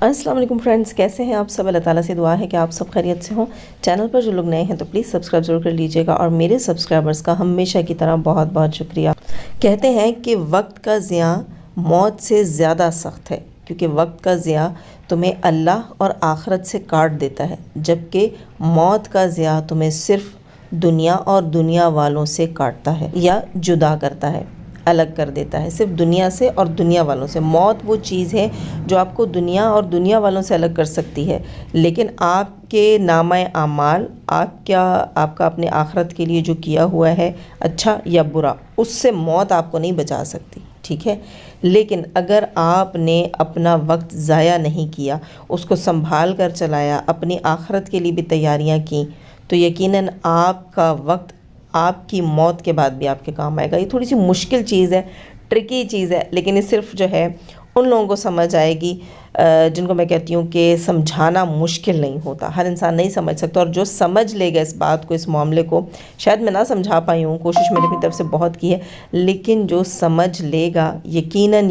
السلام علیکم فرینڈز، کیسے ہیں آپ سب؟ اللہ تعالیٰ سے دعا ہے کہ آپ سب خیریت سے ہوں۔ چینل پر جو لوگ نئے ہیں تو پلیز سبسکرائب ضرور کر لیجئے گا، اور میرے سبسکرائبرز کا ہمیشہ کی طرح بہت بہت شکریہ۔ کہتے ہیں کہ وقت کا ضیاع موت سے زیادہ سخت ہے، کیونکہ وقت کا ضیاع تمہیں اللہ اور آخرت سے کاٹ دیتا ہے، جبکہ موت کا ضیاع تمہیں صرف دنیا اور دنیا والوں سے کاٹتا ہے یا جدا کرتا ہے، الگ کر دیتا ہے، صرف دنیا سے اور دنیا والوں سے۔ موت وہ چیز ہے جو آپ کو دنیا اور دنیا والوں سے الگ کر سکتی ہے، لیکن آپ کے نامہ اعمال، آپ کا اپنے آخرت کے لیے جو کیا ہوا ہے اچھا یا برا، اس سے موت آپ کو نہیں بچا سکتی، ٹھیک ہے؟ لیکن اگر آپ نے اپنا وقت ضائع نہیں کیا، اس کو سنبھال کر چلایا، اپنی آخرت کے لیے بھی تیاریاں کیں، تو یقیناً آپ کا وقت آپ کی موت کے بعد بھی آپ کے کام آئے گا۔ یہ تھوڑی سی مشکل چیز ہے، ٹرکی چیز ہے، لیکن یہ صرف جو ہے ان لوگوں کو سمجھ آئے گی جن کو میں کہتی ہوں کہ سمجھانا مشکل نہیں ہوتا، ہر انسان نہیں سمجھ سکتا، اور جو سمجھ لے گا اس بات کو، اس معاملے کو، شاید میں نہ سمجھا پائی ہوں، کوشش میں نے اپنی طرف سے بہت کی ہے، لیکن جو سمجھ لے گا یقیناً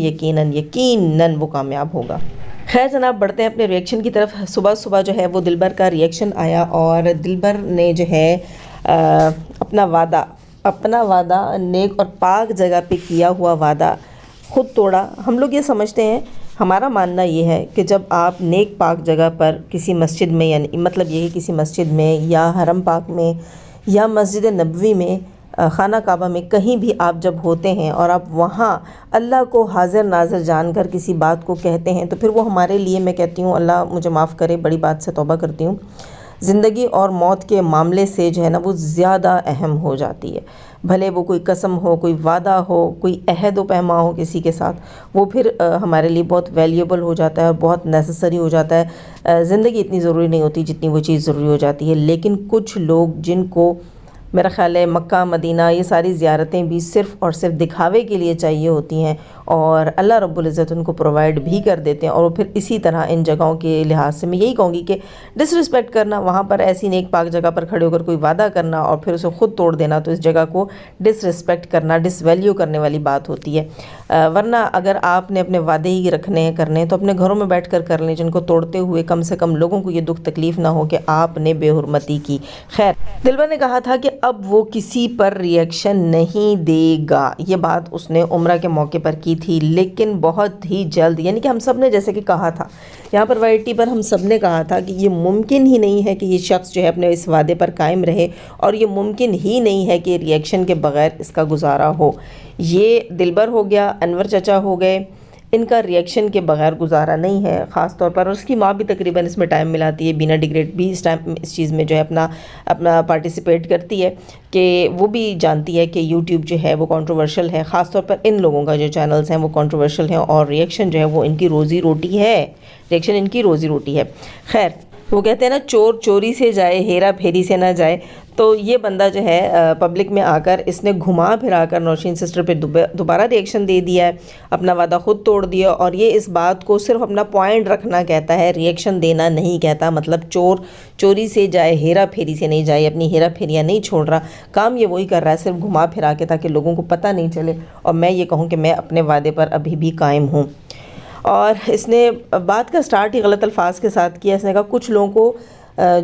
وہ کامیاب ہوگا۔ خیر جناب، بڑھتے ہیں اپنے ریئیکشن کی طرف۔ صبح جو ہے وہ دلبر کا ریئیکشن آیا، اور دلبر نے جو ہے اپنا وعدہ نیک اور پاک جگہ پہ کیا ہوا وعدہ خود توڑا۔ ہم لوگ یہ سمجھتے ہیں، ہمارا ماننا یہ ہے کہ جب آپ نیک پاک جگہ پر کسی مسجد میں، یعنی مطلب یہ کسی مسجد میں یا حرم پاک میں یا مسجد نبوی میں، خانہ کعبہ میں، کہیں بھی آپ جب ہوتے ہیں اور آپ وہاں اللہ کو حاضر ناظر جان کر کسی بات کو کہتے ہیں، تو پھر وہ ہمارے لیے، میں کہتی ہوں اللہ مجھے معاف کرے، بڑی بات سے توبہ کرتی ہوں، زندگی اور موت کے معاملے سے جو ہے نا وہ زیادہ اہم ہو جاتی ہے۔ بھلے وہ کوئی قسم ہو، کوئی وعدہ ہو، کوئی عہد و پیما ہو کسی کے ساتھ، وہ پھر ہمارے لیے بہت ویلیوبل ہو جاتا ہے اور بہت نیسسری ہو جاتا ہے۔ زندگی اتنی ضروری نہیں ہوتی جتنی وہ چیز ضروری ہو جاتی ہے، لیکن کچھ لوگ جن کو میرا خیال ہے مکہ مدینہ یہ ساری زیارتیں بھی صرف اور صرف دکھاوے کے لیے چاہیے ہوتی ہیں، اور اللہ رب العزت ان کو پرووائڈ بھی کر دیتے ہیں، اور وہ پھر اسی طرح ان جگہوں کے لحاظ سے میں یہی کہوں گی کہ ڈس رسپیکٹ کرنا، وہاں پر ایسی نیک پاک جگہ پر کھڑے ہو کر کوئی وعدہ کرنا اور پھر اسے خود توڑ دینا، تو اس جگہ کو ڈس رسپیکٹ کرنا، ڈس ویلیو کرنے والی بات ہوتی ہے۔ ورنہ اگر آپ نے اپنے وعدے ہی رکھنے ہیں کرنے ہیں تو اپنے گھروں میں بیٹھ کر کر لیں، جن کو توڑتے ہوئے کم سے کم لوگوں کو یہ دکھ تکلیف نہ ہو کہ آپ نے بے حرمتی کی۔ خیر، دلبر نے کہا تھا کہ اب وہ کسی پر ریئیکشن نہیں دے گا، یہ بات اس نے عمرہ کے موقع پر کی تھی، لیکن بہت ہی جلد، یعنی کہ ہم سب نے جیسے کہ کہا تھا یہاں پر وائٹی پر، ہم سب نے کہا تھا کہ یہ ممکن ہی نہیں ہے کہ یہ شخص جو ہے اپنے اس وعدے پر قائم رہے، اور یہ ممکن ہی نہیں ہے کہ ریئیکشن کے بغیر اس کا گزارا ہو۔ یہ دلبر ہو گیا، انور چچا ہو گئے، ان کا ریئیکشن کے بغیر گزارا نہیں ہے، خاص طور پر، اور اس کی ماں بھی تقریباً اس میں ٹائم ملاتی ہے، بینا ڈگریٹ بھی اس چیز میں جو ہے اپنا پارٹیسپیٹ کرتی ہے، کہ وہ بھی جانتی ہے کہ یوٹیوب جو ہے وہ کنٹروورشل ہے، خاص طور پر ان لوگوں کا جو چینلز ہیں وہ کنٹروورشل ہیں، اور ریئیکشن جو ہے وہ ان کی روزی روٹی ہے۔ خیر، وہ کہتے ہیں نا، چور چوری سے جائے، ہیرا پھیری سے نہ جائے، تو یہ بندہ جو ہے پبلک میں آ کر اس نے گھما پھرا کر نوشین سسٹر پہ دوبارہ ریئیکشن دے دیا ہے، اپنا وعدہ خود توڑ دیا، اور یہ اس بات کو صرف اپنا پوائنٹ رکھنا کہتا ہے، ریئیکشن دینا نہیں کہتا۔ مطلب چور چوری سے جائے، ہیرا پھیری سے نہیں جائے، اپنی ہیرا پھیریاں نہیں چھوڑ رہا، کام یہ وہی کر رہا ہے، صرف گھما پھرا کے، تاکہ لوگوں کو پتہ نہیں چلے، اور میں یہ کہوں کہ میں اپنے وعدے پر ابھی بھی قائم ہوں۔ اور اس نے بات کا سٹارٹ ہی غلط الفاظ کے ساتھ کیا، اس نے کہا کچھ لوگوں کو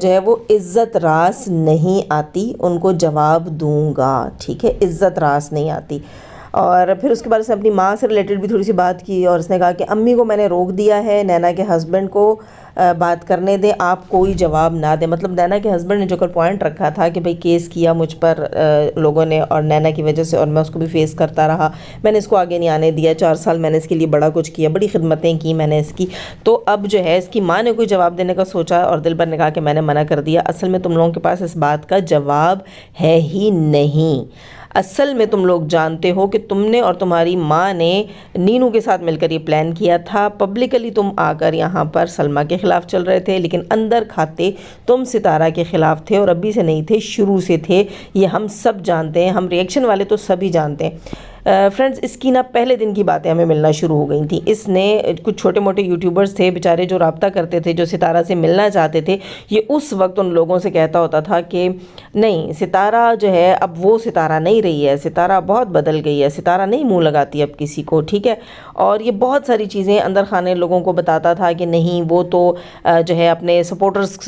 جو ہے وہ عزت راس نہیں آتی، ان کو جواب دوں گا، ٹھیک ہے، عزت راس نہیں آتی۔ اور پھر اس کے بعد اس نے اپنی ماں سے ریلیٹڈ بھی تھوڑی سی بات کی، اور اس نے کہا کہ امی کو میں نے روک دیا ہے، نینا کے ہسبینڈ کو بات کرنے دیں، آپ کوئی جواب نہ دیں۔ مطلب نینا کے ہسبینڈ نے جو کر پوائنٹ رکھا تھا کہ بھئی کیس کیا مجھ پر لوگوں نے، اور نینا کی وجہ سے، اور میں اس کو بھی فیس کرتا رہا، میں نے اس کو آگے نہیں آنے دیا، 4 سال میں نے اس کے لیے بڑا کچھ کیا، بڑی خدمتیں کی میں نے اس کی، تو اب جو ہے اس کی ماں نے کوئی جواب دینے کا سوچا، اور دلبر نے کہا کہ میں نے منع کر دیا۔ اصل میں تم لوگوں کے پاس اس بات کا جواب ہے ہی نہیں، اصل میں تم لوگ جانتے ہو کہ تم نے اور تمہاری ماں نے نینو کے ساتھ مل کر یہ پلان کیا تھا، پبلکلی تم آ کر یہاں پر سلمہ کے خلاف چل رہے تھے، لیکن اندر کھاتے تم ستارہ کے خلاف تھے، اور ابھی سے نہیں تھے، شروع سے تھے، یہ ہم سب جانتے ہیں، ہم ریئیکشن والے تو سبھی جانتے ہیں۔ فرینڈز اس کی نا پہلے دن کی باتیں ہمیں ملنا شروع ہو گئی تھیں. اس نے کچھ چھوٹے موٹے یوٹیوبرز تھے بیچارے جو رابطہ کرتے تھے، جو ستارہ سے ملنا چاہتے تھے، یہ اس وقت ان لوگوں سے کہتا ہوتا تھا کہ نہیں، ستارہ جو ہے اب وہ ستارہ نہیں رہی ہے، ستارہ بہت بدل گئی ہے، ستارہ نہیں منہ لگاتی اب کسی کو، ٹھیک ہے. اور یہ بہت ساری چیزیں اندر خانے لوگوں کو بتاتا تھا کہ نہیں وہ تو جو ہے اپنے سپورٹرز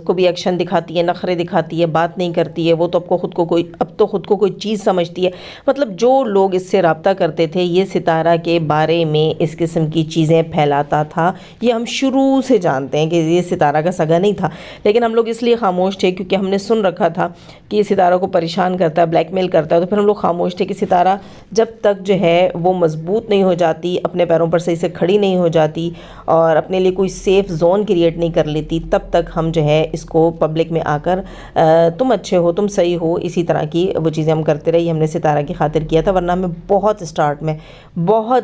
کو بھی ایکشن دکھاتی ہے، نخرے دکھاتی ہے، بات نہیں کرتی ہے، وہ تو اب تو خود کو کوئی چیز سمجھتی ہے. مطلب جو لوگ اس سے رابطہ کرتے تھے یہ ستارہ کے بارے میں اس قسم کی چیزیں پھیلاتا تھا. یہ ہم شروع سے جانتے ہیں کہ یہ ستارہ کا سگا نہیں تھا، لیکن ہم لوگ اس لیے خاموش تھے کیونکہ ہم نے سن رکھا تھا کہ یہ ستارہ کو پریشان کرتا ہے، بلیک میل کرتا ہے. تو پھر ہم لوگ خاموش تھے کہ ستارہ جب تک جو ہے وہ مضبوط نہیں ہو جاتی، اپنے پیروں پر صحیح سے کھڑی نہیں ہو جاتی اور اپنے لیے کوئی سیف زون کریٹ نہیں کر لیتی، تب تک ہم جو ہے اس کو پبلک میں آ کر تم اچھے ہو، تم صحیح ہو، اسی طرح کی وہ چیزیں ہم کرتے رہے. ہم نے ستارہ کی خاطر کیا تھا، ورنہ ہمیں بہت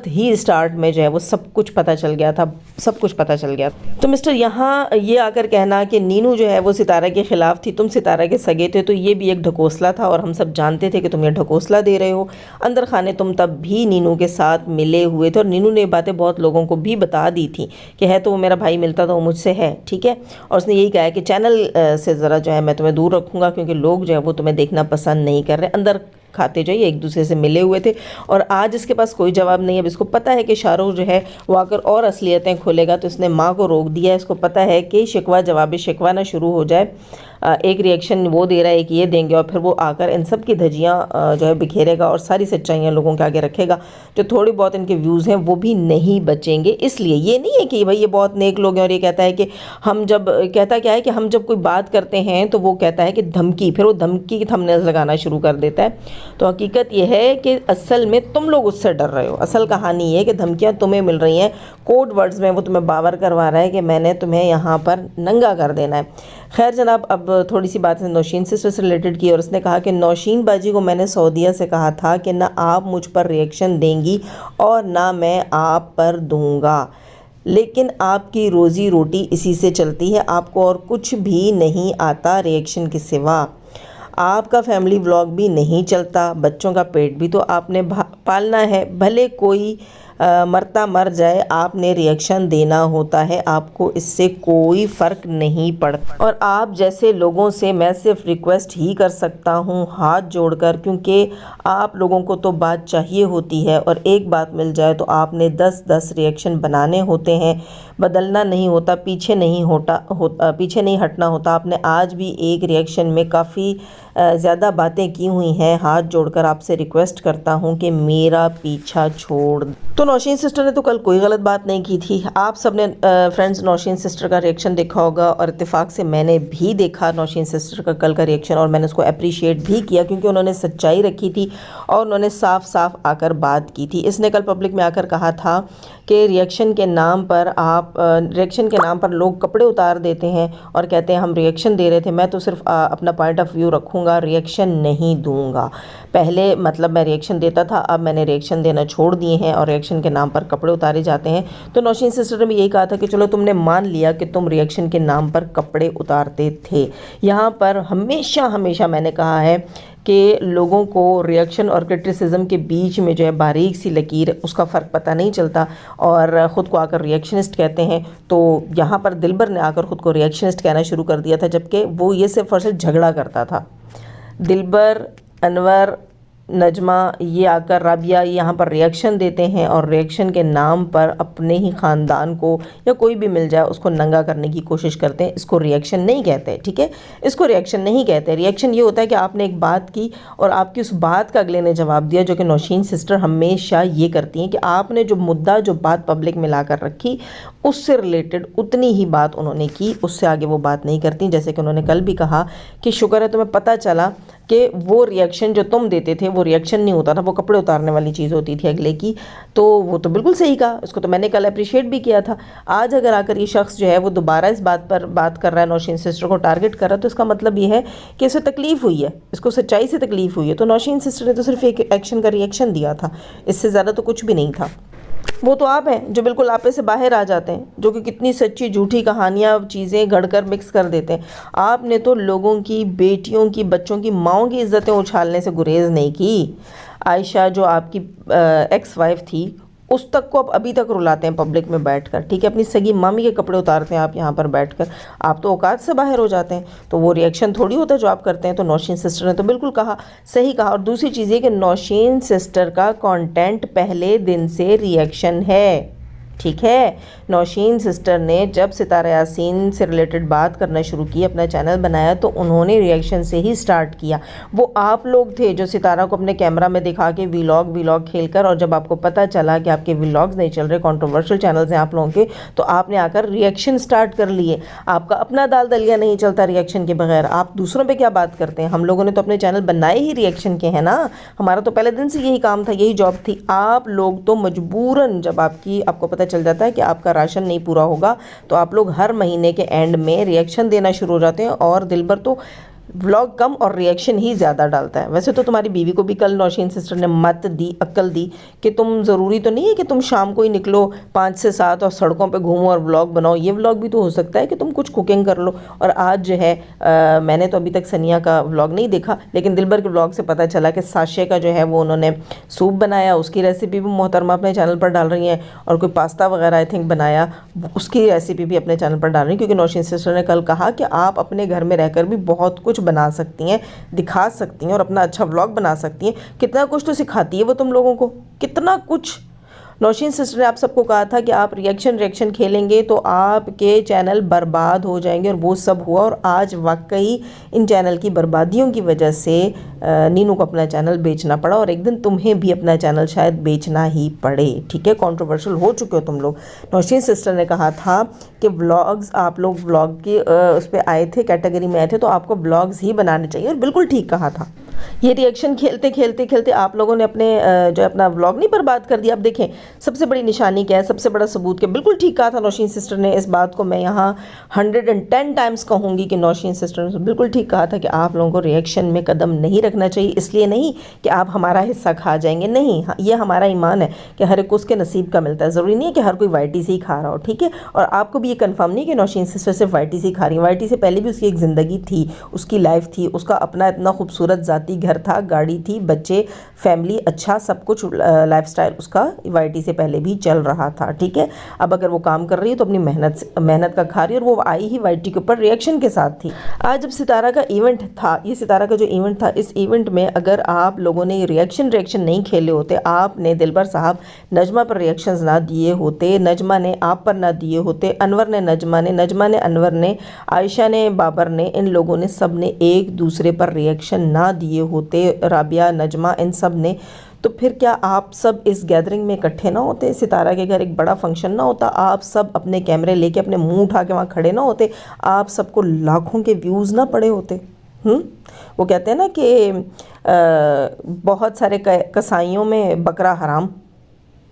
ہی اسٹارٹ میں جو ہے وہ سب کچھ پتہ چل گیا تھا، سب کچھ پتہ چل گیا. تو مسٹر یہاں یہ آ کر کہنا کہ نینو جو ہے وہ ستارہ کے خلاف تھی، تم ستارہ کے سگے تھے، تو یہ بھی ایک ڈھکوسلا تھا اور ہم سب جانتے تھے کہ تم یہ ڈھکوسلا دے رہے ہو. اندر خانے تم تب بھی نینو کے ساتھ ملے ہوئے تھے اور نینو نے یہ باتیں بہت لوگوں کو بھی بتا دی تھی کہ ہے تو وہ میرا بھائی، ملتا تو وہ مجھ سے ہے، ٹھیک ہے. اور اس نے یہی کہا ہے کہ چینل سے ذرا جو ہے میں تمہیں دور رکھوں گا کیونکہ لوگ جو ہے وہ تمہیں دیکھنا پسند نہیں کر رہے. اندر کھاتے جو ایک دوسرے سے ملے ہوئے تھے اور آج اس کے پاس کوئی جواب نہیں ہے. اب اس کو پتہ ہے کہ شاہ رخ جو ہے وہ آ کر اور اصلیتیں کھولے گا، تو اس نے ماں کو روک دیا. اس کو پتہ ہے کہ شکوہ جواب شکوہ نہ شروع ہو جائے. ایک ریئیکشن وہ دے رہا ہے، ایک یہ دیں گے، اور پھر وہ آ کر ان سب کی دھجیاں جو ہے بکھیرے گا اور ساری سچائیاں لوگوں کے آگے رکھے گا. جو تھوڑی بہت ان کے ویوز ہیں وہ بھی نہیں بچیں گے. اس لیے یہ نہیں ہے کہ بھائی یہ بہت نیک لوگ ہیں اور یہ کہتا ہے کہ ہم جب کہتا کیا ہے کہ ہم جب کوئی بات کرتے ہیں تو وہ کہتا ہے کہ دھمکی، پھر وہ دھمکی کی تھمبنیلز لگانا شروع کر دیتا ہے. تو حقیقت یہ ہے کہ اصل میں تم لوگ اس سے ڈر رہے ہو. اصل کہانی یہ ہے کہ دھمکیاں تمہیں مل رہی ہیں، کوڈ ورڈز میں وہ تمہیں باور کروا رہا ہے کہ میں نے تمہیں یہاں پر ننگا کر دینا ہے. خیر جناب، اب تھوڑی سی بات نوشین سسٹر سے ریلیٹڈ کی اور اس نے کہا کہ نوشین باجی کو میں نے سعودیہ سے کہا تھا کہ نہ آپ مجھ پر ریئیکشن دیں گی اور نہ میں آپ پر دوں گا، لیکن آپ کی روزی روٹی اسی سے چلتی ہے، آپ کو اور کچھ بھی نہیں آتا ریئیکشن کے سوا. آپ کا فیملی ولاگ بھی نہیں چلتا، بچوں کا پیٹ بھی تو آپ نے پالنا ہے، بھلے کوئی مرتا مر جائے، آپ نے ریئیکشن دینا ہوتا ہے، آپ کو اس سے کوئی فرق نہیں پڑتا. اور آپ جیسے لوگوں سے میں صرف ریکویسٹ ہی کر سکتا ہوں ہاتھ جوڑ کر، کیونکہ آپ لوگوں کو تو بات چاہیے ہوتی ہے اور ایک بات مل جائے تو آپ نے 10 ریئیکشن بنانے ہوتے ہیں، بدلنا نہیں ہوتا، پیچھے نہیں ہٹنا ہوتا. آپ نے آج بھی ایک ریئیکشن میں کافی زیادہ باتیں کی ہوئی ہیں. ہاتھ جوڑ کر آپ سے ریکویسٹ کرتا ہوں کہ میرا پیچھا چھوڑ. تو نوشین سسٹر نے تو کل کوئی غلط بات نہیں کی تھی. آپ سب نے فرینڈز نوشین سسٹر کا ریئیکشن دیکھا ہوگا اور اتفاق سے میں نے بھی دیکھا نوشین سسٹر کا کل کا ریئیکشن، اور میں نے اس کو اپریشیٹ بھی کیا کیونکہ انہوں نے سچائی رکھی تھی اور انہوں نے صاف صاف آ کر بات کی تھی. اس نے کل پبلک میں آ کر کہا تھا کہ ریئیکشن کے نام پر لوگ کپڑے اتار دیتے ہیں اور کہتے ہیں ہم ریئیکشن دے رہے تھے. میں تو صرف اپنا پوائنٹ آف ویو رکھوں گا، ریئیکشن نہیں دوں گا. پہلے مطلب میں ریئیکشن دیتا تھا، اب میں نے ریئیکشن دینا چھوڑ دیے ہیں اور ریئیکشن کے نام پر کپڑے اتارے جاتے ہیں. تو نوشین سسٹر نے بھی یہی کہا تھا کہ چلو تم نے مان لیا کہ تم ریئیکشن کے نام پر کپڑے اتارتے تھے. یہاں پر ہمیشہ میں نے کہا ہے کہ لوگوں کو ریئیکشن اور کرٹیسزم کے بیچ میں جو ہے باریک سی لکیر، اس کا فرق پتہ نہیں چلتا اور خود کو آ کر ریئیکشنسٹ کہتے ہیں. تو یہاں پر دلبر نے آ کر خود کو ریئیکشنسٹ کہنا شروع کر دیا تھا، جبکہ وہ یہ صرف اور صرف جھگڑا کرتا تھا. دلبر، انور، نجمہ، یہ آ کر رابعہ یہاں پر ریئیکشن دیتے ہیں اور ریئیکشن کے نام پر اپنے ہی خاندان کو یا کوئی بھی مل جائے اس کو ننگا کرنے کی کوشش کرتے ہیں. اس کو ریئیکشن نہیں کہتے، ٹھیک ہے، اس کو ریئیکشن نہیں کہتے. ریئیکشن یہ ہوتا ہے کہ آپ نے ایک بات کی اور آپ کی اس بات کا اگلے نے جواب دیا، جو کہ نوشین سسٹر ہمیشہ یہ کرتی ہیں کہ آپ نے جو مدعا، جو بات پبلک میں لا کر رکھی، اس سے ریلیٹڈ اتنی ہی بات انہوں نے کی، اس سے آگے وہ بات نہیں کرتی. جیسے کہ انہوں نے کل بھی کہا کہ شکر ہے تمہیں پتہ چلا کہ وہ ریئیکشن جو تم دیتے تھے وہ ریئیکشن نہیں ہوتا تھا، وہ کپڑے اتارنے والی چیز ہوتی تھی اگلے کی. تو وہ تو بالکل صحیح کہا، اس کو تو میں نے کل اپریشیٹ بھی کیا تھا. آج اگر آ کر یہ شخص جو ہے وہ دوبارہ اس بات پر بات کر رہا ہے، نوشین سسٹر کو ٹارگٹ کر رہا ہے، تو اس کا مطلب یہ ہے کہ اسے تکلیف ہوئی ہے، اس کو سچائی سے تکلیف ہوئی ہے. تو نوشین سسٹر نے تو صرف ایک ایکشن کا ریئیکشن دیا تھا، اس سے زیادہ تو کچھ بھی نہیں تھا. وہ تو آپ ہیں جو بالکل آپے سے باہر آ جاتے ہیں، جو کہ کتنی سچی جھوٹی کہانیاں چیزیں گھڑ کر مکس کر دیتے ہیں۔ آپ نے تو لوگوں کی، بیٹیوں کی، بچوں کی، ماؤں کی عزتیں اچھالنے سے گریز نہیں کی۔ عائشہ جو آپ کی ایکس وائف تھی، اس تک کو اب ابھی تک رلاتے ہیں پبلک میں بیٹھ کر، ٹھیک ہے، اپنی سگی مامی کے کپڑے اتارتے ہیں آپ یہاں پر بیٹھ کر، آپ تو اوقات سے باہر ہو جاتے ہیں، تو وہ ریئیکشن تھوڑی ہوتا ہے جو آپ کرتے ہیں۔ تو نوشین سسٹر نے تو بالکل کہا، صحیح کہا۔ اور دوسری چیز یہ کہ نوشین سسٹر کا کانٹینٹ پہلے دن سے ریئیکشن ہے، ٹھیک ہے۔ نوشین سسٹر نے جب ستارہ یاسین سے ریلیٹڈ بات کرنا شروع کی، اپنا چینل بنایا، تو انہوں نے ریئیکشن سے ہی سٹارٹ کیا۔ وہ آپ لوگ تھے جو ستارہ کو اپنے کیمرہ میں دکھا کے ویلاگ کھیل کر، اور جب آپ کو پتہ چلا کہ آپ کے ویلاگز نہیں چل رہے، کنٹروورشل چینلز ہیں آپ لوگوں کے، تو آپ نے آ کر ریئیکشن سٹارٹ کر لیے۔ آپ کا اپنا دال دلیا نہیں چلتا ریئیکشن کے بغیر، آپ دوسروں پہ کیا بات کرتے ہیں؟ ہم لوگوں نے تو اپنے چینل بنائے ہی ریئیکشن کے ہیں نا، ہمارا تو پہلے دن سے یہی کام تھا، یہی جاب تھی۔ آپ لوگ تو مجبوراً، جب آپ کو پتہ چل جاتا ہے کہ آپ کا راشن نہیں پورا ہوگا، تو آپ لوگ ہر مہینے کے اینڈ میں ریئیکشن دینا شروع ہو جاتے ہیں، اور دل بھر تو ولاگ کم اور ریئیکشن ہی زیادہ ڈالتا ہے۔ ویسے تو تمہاری بیوی کو بھی کل نوشین سسٹر نے مت دی، عقل دی کہ تم ضروری تو نہیں ہے کہ تم شام کو ہی نکلو 5 سے 7 اور سڑکوں پہ گھومو اور ولاگ بناؤ، یہ ولاگ بھی تو ہو سکتا ہے کہ تم کچھ کوکنگ کر لو۔ اور آج جو ہے میں نے تو ابھی تک سنیا کا ولاگ نہیں دیکھا، لیکن دلبر کے ولاگ سے پتہ چلا کہ ساشے کا جو ہے وہ انہوں نے سوپ بنایا، اس کی ریسیپی بھی محترمہ اپنے چینل پر ڈال رہی ہیں، اور کوئی پاستا وغیرہ آئی تھنک بنایا، اس کی ریسیپی بھی اپنے چینل پر ڈال رہی ہیں، کیونکہ نوشین سسٹر نے کل کہا کہ آپ اپنے گھر میں رہ کر بھی بہت کچھ بنا سکتی ہیں، دکھا سکتی ہیں، اور اپنا اچھا ولاگ بنا سکتی ہیں۔ کتنا کچھ تو سکھاتی ہے وہ تم لوگوں کو، کتنا کچھ۔ نوشین سسٹر نے آپ سب کو کہا تھا کہ آپ ریئیکشن کھیلیں گے تو آپ کے چینل برباد ہو جائیں گے، اور وہ سب ہوا، اور آج واقعی ان چینل کی بربادیوں کی وجہ سے نینو کو اپنا چینل بیچنا پڑا، اور ایک دن تمہیں بھی اپنا چینل شاید بیچنا ہی پڑے، ٹھیک ہے۔ کنٹروورشل ہو چکے ہو تم لوگ۔ نوشین سسٹر نے کہا تھا کہ ولاگز، آپ لوگ ولاگ کی اس پہ آئے تھے، کیٹیگری میں آئے تھے، تو آپ کو ولاگز ہی بنانے چاہیے، اور بالکل ٹھیک کہا تھا۔ یہ ریئیکشن کھیلتے آپ لوگوں نے اپنا ولاگ نہیں برباد کر دیا۔ اب دیکھیں سب سے بڑی نشانی کیا ہے، سب سے بڑا ثبوت کہ بالکل ٹھیک کہا تھا نوشین سسٹر نے۔ اس بات کو میں یہاں 110 ٹائمز کہوں گی کہ نوشین سسٹر نے بالکل ٹھیک کہا تھا کہ آپ لوگوں کو ریئیکشن میں قدم نہیں رکھنا چاہیے، اس لیے نہیں کہ آپ ہمارا حصہ کھا جائیں گے، نہیں، یہ ہمارا ایمان ہے کہ ہر ایک کو اس کے نصیب کا ملتا ہے، ضروری نہیں ہے کہ ہر کوئی وائی ٹی سے ہی کھا رہا ہو، ٹھیک ہے۔ اور آپ کو بھی یہ کنفرم نہیں کہ نوشین سسٹر صرف وائی ٹی سے ہی کھا رہی ہیں، وائی ٹی سے پہلے بھی اس کی ایک زندگی تھی، اس کی لائف تھی، اس کا اپنا اتنا خوبصورت ذاتی گھر تھا، گاڑی تھی، بچے، فیملی، اچھا سب کچھ، لائف سٹائل اس کا وائی ٹی سے پہلے بھی چل رہا تھا، ٹھیک ہے۔ اب اگر وہ کام کر رہی ہے تو اپنی محنت کا کھا رہی ہے، اور وہ آئی ہی وائی ٹی کے اوپر ریئیکشن کے ساتھ تھی۔ آج جب ستارہ کا ایونٹ تھا، یہ ستارہ کا جو ایونٹ تھا، اس ایونٹ میں اگر آپ لوگوں نے ریئیکشن نہیں کھیلے ہوتے، آپ نے دلبر صاحب نجمہ پر ریئیکشنز نہ دیے ہوتے، نجمہ نے آپ پر نہ دیے ہوتے، انور نے نجمہ نے انور نے، عائشہ نے بابر نے، ان لوگوں نے سب نے ایک دوسرے پر ریئیکشن نہ دیے ہوتے، رابعہ، نجمہ، ان سب نے، تو پھر کیا آپ سب اس گیدرنگ میں اکٹھے نہ ہوتے؟ ستارہ کے گھر ایک بڑا فنکشن نہ ہوتا؟ آپ سب اپنے کیمرے لے کے اپنے منہ اٹھا کے وہاں کھڑے نہ ہوتے؟ آپ سب کو لاکھوں کے ویوز نہ پڑے ہوتے؟ وہ کہتے ہیں نا کہ بہت سارے کسائیوں میں بکرا حرام،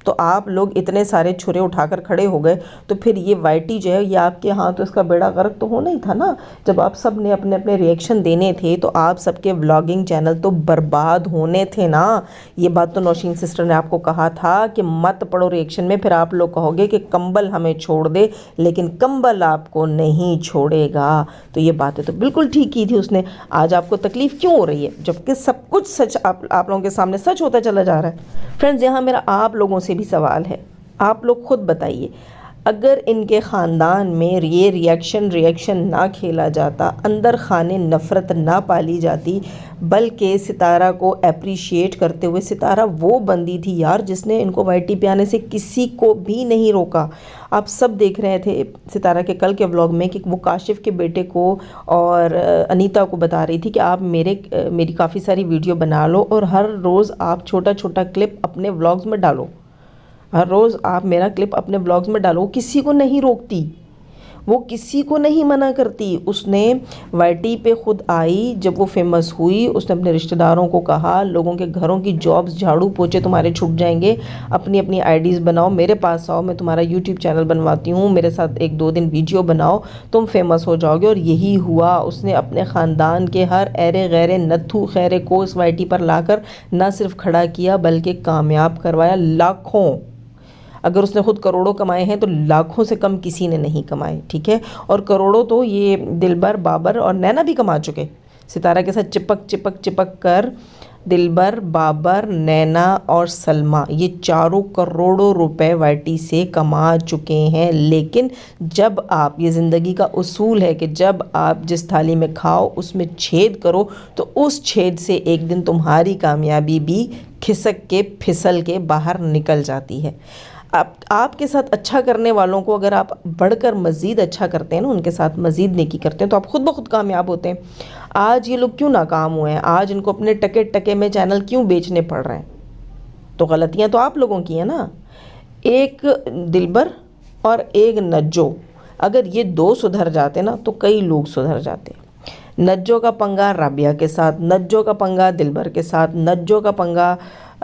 تو آپ لوگ اتنے سارے چھرے اٹھا کر کھڑے ہو گئے، تو پھر یہ وائی ٹی جو ہے یہ آپ کے ہاں تو اس کا بیڑا غرق تو ہونا ہی تھا نا۔ جب آپ سب نے اپنے اپنے ریئیکشن دینے تھے تو آپ سب کے ولاگنگ چینل تو برباد ہونے تھے نا۔ یہ بات تو نوشین سسٹر نے آپ کو کہا تھا کہ مت پڑو ریئیکشن میں، پھر آپ لوگ کہو گے کہ کمبل ہمیں چھوڑ دے، لیکن کمبل آپ کو نہیں چھوڑے گا۔ تو یہ باتیں تو بالکل ٹھیک کی تھی اس نے۔ آج آپ کو تکلیف کیوں ہو رہی ہے جبکہ سب کچھ سچ آپ لوگوں کے سامنے سچ ہوتا چلا جا رہا ہے؟ فرینڈز، یہاں میرا آپ لوگوں سے بھی سوال ہے، آپ لوگ خود بتائیے، اگر ان کے خاندان میں یہ ریئیکشن نہ کھیلا جاتا، اندر خانے نفرت نہ پالی جاتی، بلکہ ستارہ کو اپریشیٹ کرتے ہوئے، ستارہ وہ بندی تھی یار جس نے ان کو وائی ٹی پہ آنے سے کسی کو بھی نہیں روکا۔ آپ سب دیکھ رہے تھے ستارہ کے کل کے ولاگ میں کہ وہ کاشف کے بیٹے کو اور انیتا کو بتا رہی تھی کہ آپ میری کافی ساری ویڈیو بنا لو، اور ہر روز آپ چھوٹا چھوٹا کلپ اپنے ولاگز میں ڈالو، ہر روز آپ میرا کلپ اپنے ولاگز میں ڈالو۔ کسی کو نہیں روکتی، وہ کسی کو نہیں منع کرتی۔ اس نے وائی ٹی پہ خود آئی، جب وہ فیمس ہوئی، اس نے اپنے رشتہ داروں کو کہا لوگوں کے گھروں کی جابز، جھاڑو پوچھے تمہارے چھٹ جائیں گے، اپنی آئی ڈیز بناؤ، میرے پاس آؤ، میں تمہارا یوٹیوب چینل بنواتی ہوں، میرے ساتھ 1-2 دن ویڈیو بناؤ، تم فیمس ہو جاؤ گے۔ اور یہی ہوا، اس نے اپنے خاندان کے ہر ایرے غیرے نتھو خیرے کو اس وائی ٹی پر لا کر نہ صرف کھڑا کیا بلکہ کامیاب کروایا۔ لاکھوں اگر اس نے خود کروڑوں کمائے ہیں تو لاکھوں سے کم کسی نے نہیں کمائے، ٹھیک ہے، اور کروڑوں تو یہ دلبر، بابر اور نینا بھی کما چکے، ستارہ کے ساتھ چپک چپک چپک کر دلبر، بابر، نینا اور سلمیٰ یہ چاروں کروڑوں روپے وائی ٹی سے کما چکے ہیں۔ لیکن جب آپ، یہ زندگی کا اصول ہے کہ جب آپ جس تھالی میں کھاؤ اس میں چھید کرو تو اس چھید سے ایک دن تمہاری کامیابی بھی کھسک کے پھسل کے باہر نکل جاتی ہے۔ آپ کے ساتھ اچھا کرنے والوں کو اگر آپ بڑھ کر مزید اچھا کرتے ہیں نا، ان کے ساتھ مزید نیکی کرتے ہیں تو آپ خود بخود کامیاب ہوتے ہیں۔ آج یہ لوگ کیوں ناکام ہوئے ہیں؟ آج ان کو اپنے ٹکے ٹکے میں چینل کیوں بیچنے پڑ رہے ہیں؟ تو غلطیاں تو آپ لوگوں کی ہیں نا۔ ایک دلبر اور ایک نجو، اگر یہ دو سدھر جاتے نا تو کئی لوگ سدھر جاتے۔ نجو کا پنگا رابعہ کے ساتھ، نجو کا پنگا دلبر کے ساتھ، نجو کا پنگا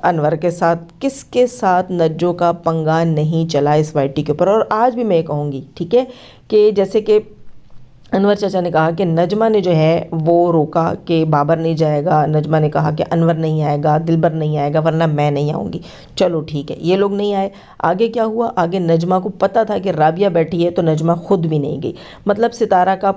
انور کے ساتھ، کس کے ساتھ نجو کا پنگا نہیں چلا اس وائی ٹی کے اوپر۔ اور آج بھی میں کہوں گی، ٹھیک ہے، کہ جیسے کہ انور چچا نے کہا کہ نجمہ نے جو ہے وہ روکا کہ بابر نہیں جائے گا، نجمہ نے کہا کہ انور نہیں آئے گا، دلبر نہیں آئے گا، ورنہ میں نہیں آؤں گی۔ چلو ٹھیک ہے، یہ لوگ نہیں آئے۔ آگے کیا ہوا؟ آگے نجمہ کو پتہ تھا کہ رابعہ بیٹھی ہے تو نجمہ خود بھی نہیں گئی۔ مطلب ستارہ کا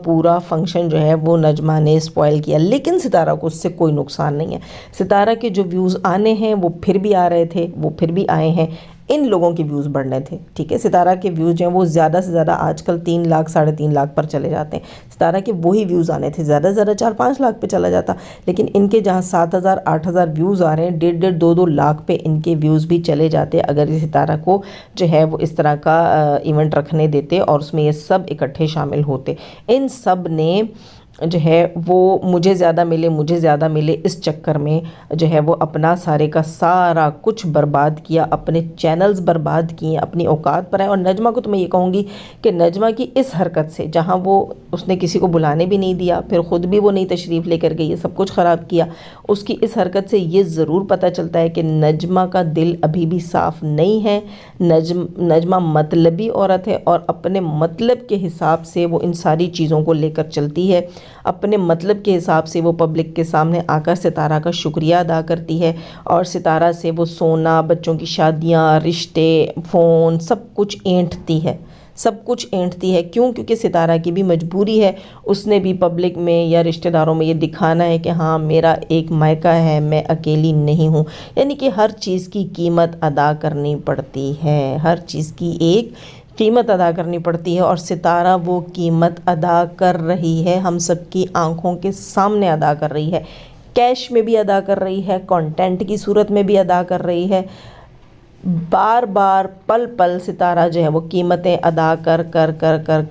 پورا فنکشن جو ہے وہ نجمہ نے اسپوائل کیا، لیکن ستارہ کو اس سے کوئی نقصان نہیں ہے۔ ستارہ کے جو ویوز آنے ہیں وہ پھر بھی آ رہے تھے، وہ پھر بھی آئے ہیں، ان لوگوں کے ویوز بڑھنے تھے، ٹھیک ہے۔ ستارہ کے ویوز جو ہیں وہ زیادہ سے زیادہ آج کل 3 لاکھ 3.5 لاکھ پر چلے جاتے ہیں۔ ستارہ کے وہی ویوز آنے تھے، زیادہ سے زیادہ 4-5 لاکھ پہ چلا جاتا، لیکن ان کے جہاں 7,000-8,000 ویوز آ رہے ہیں، 1.5 2 لاکھ پہ ان کے ویوز بھی چلے جاتے اگر یہ ستارہ کو جو ہے وہ اس طرح کا ایونٹ رکھنے دیتے اور اس میں یہ سب اکٹھے شامل ہوتے۔ ان سب نے جو ہے وہ مجھے زیادہ ملے اس چکر میں جو ہے وہ اپنا سارے کا سارا کچھ برباد کیا، اپنے چینلز برباد کیے، اپنی اوقات پر آئے۔ اور نجمہ کو تو میں یہ کہوں گی کہ نجمہ کی اس حرکت سے، جہاں اس نے کسی کو بلانے بھی نہیں دیا، پھر خود بھی وہ نہیں تشریف لے کر گئی، یہ سب کچھ خراب کیا، اس کی اس حرکت سے یہ ضرور پتہ چلتا ہے کہ نجمہ کا دل ابھی بھی صاف نہیں ہے۔ نجمہ مطلبی عورت ہے اور اپنے مطلب کے حساب سے وہ ان ساری چیزوں کو لے کر چلتی ہے، اپنے مطلب کے حساب سے وہ پبلک کے سامنے آ کر ستارہ کا شکریہ ادا کرتی ہے، اور ستارہ سے وہ سونا، بچوں کی شادیاں، رشتے، فون، سب کچھ اینٹتی ہے۔ کیوں؟ کیونکہ ستارہ کی بھی مجبوری ہے، اس نے بھی پبلک میں یا رشتہ داروں میں یہ دکھانا ہے کہ ہاں میرا ایک مائکہ ہے، میں اکیلی نہیں ہوں۔ یعنی کہ ہر چیز کی قیمت ادا کرنی پڑتی ہے، ہر چیز کی ایک قیمت ادا کرنی پڑتی ہے، اور ستارہ وہ قیمت ادا کر رہی ہے، ہم سب کی آنکھوں کے سامنے ادا کر رہی ہے، کیش میں بھی ادا کر رہی ہے، کانٹینٹ کی صورت میں بھی ادا کر رہی ہے۔ بار بار پل پل ستارہ جو ہے وہ قیمتیں ادا کر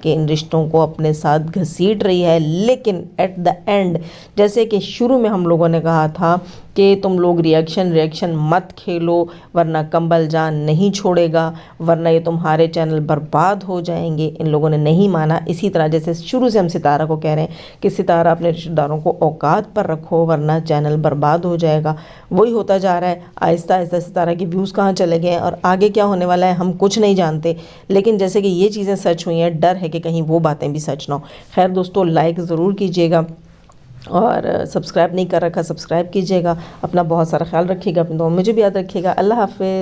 کے ان رشتوں کو اپنے ساتھ گھسیٹ رہی ہے۔ لیکن ایٹ دا اینڈ، جیسے کہ شروع میں ہم لوگوں نے کہا تھا کہ تم لوگ ریاکشن مت کھیلو ورنہ کمبل جان نہیں چھوڑے گا، ورنہ یہ تمہارے چینل برباد ہو جائیں گے، ان لوگوں نے نہیں مانا۔ اسی طرح جیسے شروع سے ہم ستارہ کو کہہ رہے ہیں کہ ستارہ اپنے رشتہ داروں کو اوقات پر رکھو ورنہ چینل برباد ہو جائے گا، وہی ہوتا جا رہا ہے۔ آہستہ آہستہ ستارہ کے ویوز کہاں چلے گئے ہیں اور آگے کیا ہونے والا ہے ہم کچھ نہیں جانتے، لیکن جیسے کہ یہ چیزیں سچ ہوئی ہیں، ڈر ہے کہ کہیں وہ باتیں بھی سچ نہ ہو۔ خیر دوستو، لائک ضرور کیجیے گا، اور سبسکرائب نہیں کر رکھا سبسکرائب کیجیے گا۔ اپنا بہت سارا خیال رکھیے گا، اپنے دعاؤں میں مجھے بھی یاد رکھیے گا۔ اللہ حافظ۔